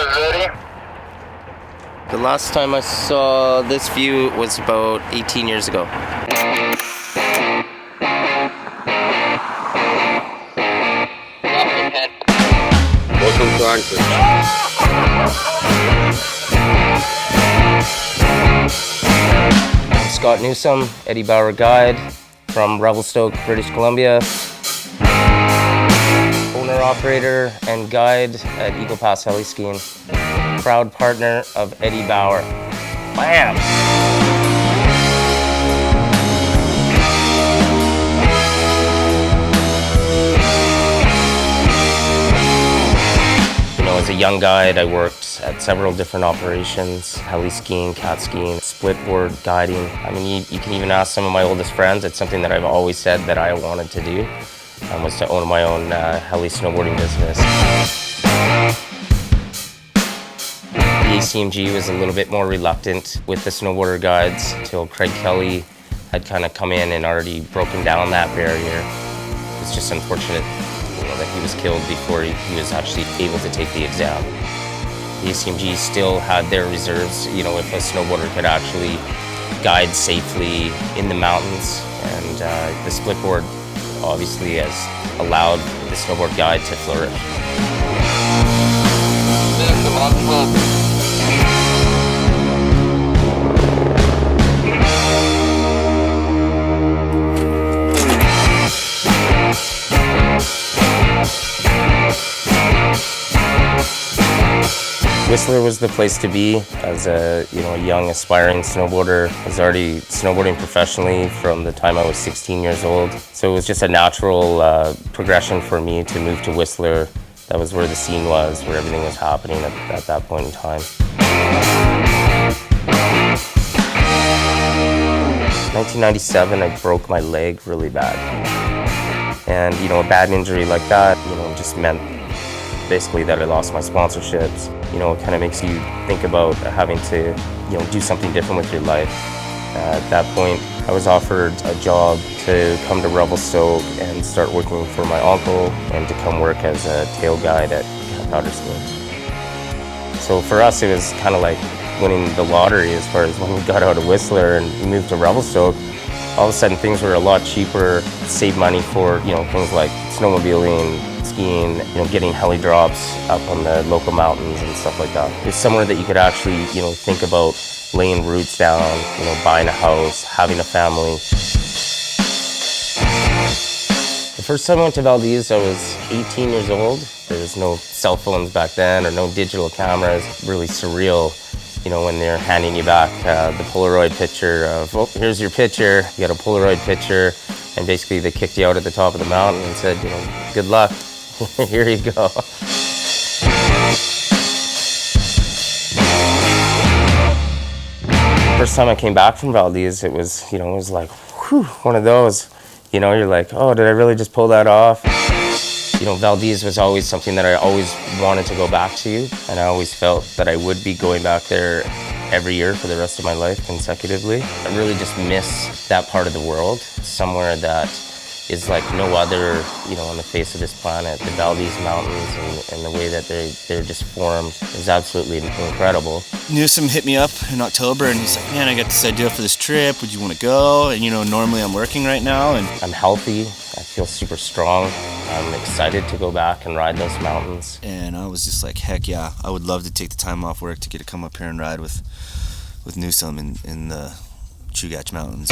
ready. The last time I saw this view was about 18 years ago. Welcome to Anchorage. I'm Scott Newsome, Eddie Bauer guide from Revelstoke, British Columbia. Owner, operator, and guide at Eagle Pass Heli-skiing. Proud partner of Eddie Bauer. Bam! As a young guide, I worked at several different operations: heli-skiing, cat skiing, splitboard guiding. I mean, you can even ask some of my oldest friends. It's something that I've always said that I wanted to do, was to own my own heli snowboarding business. The ACMG was a little bit more reluctant with the snowboarder guides till Craig Kelly had kind of come in and already broken down that barrier. It's just unfortunate that he was killed before he was actually able to take the exam. The ACMG still had their reserves, if a snowboarder could actually guide safely in the mountains, and the splitboard obviously has allowed the snowboard guide to flourish. Whistler was the place to be as a young aspiring snowboarder. I was already snowboarding professionally from the time I was 16 years old. So it was just a natural progression for me to move to Whistler. That was where the scene was, where everything was happening at that point in time. 1997, I broke my leg really bad. And a bad injury like that, just meant basically that I lost my sponsorships. It kind of makes you think about having to, do something different with your life. At that point, I was offered a job to come to Revelstoke and start working for my uncle and to come work as a tail guide at powder skiing. So for us, it was kind of like winning the lottery as far as when we got out of Whistler and we moved to Revelstoke. All of a sudden, things were a lot cheaper, save money for, things like snowmobiling, skiing, getting heli drops up on the local mountains and stuff like that. It's somewhere that you could actually, think about laying roots down, buying a house, having a family. The first time I went to Valdez, I was 18 years old. There was no cell phones back then or no digital cameras. Really surreal, when they're handing you back the Polaroid picture of, oh, here's your picture. You got a Polaroid picture, and basically they kicked you out at the top of the mountain and said, good luck. Here you go. First time I came back from Valdez, it was, it was like, whew, one of those. You're like, oh, did I really just pull that off? Valdez was always something that I always wanted to go back to, and I always felt that I would be going back there every year for the rest of my life consecutively. I really just miss that part of the world, somewhere that is like no other, on the face of this planet. The Valdez Mountains and the way that they're just formed is absolutely incredible. Newsome hit me up in October and he's like, man, I got this idea for this trip. Would you want to go? And normally I'm working right now. And I'm healthy. I feel super strong. I'm excited to go back and ride those mountains. And I was just like, heck yeah, I would love to take the time off work to get to come up here and ride with Newsome in the Chugach Mountains.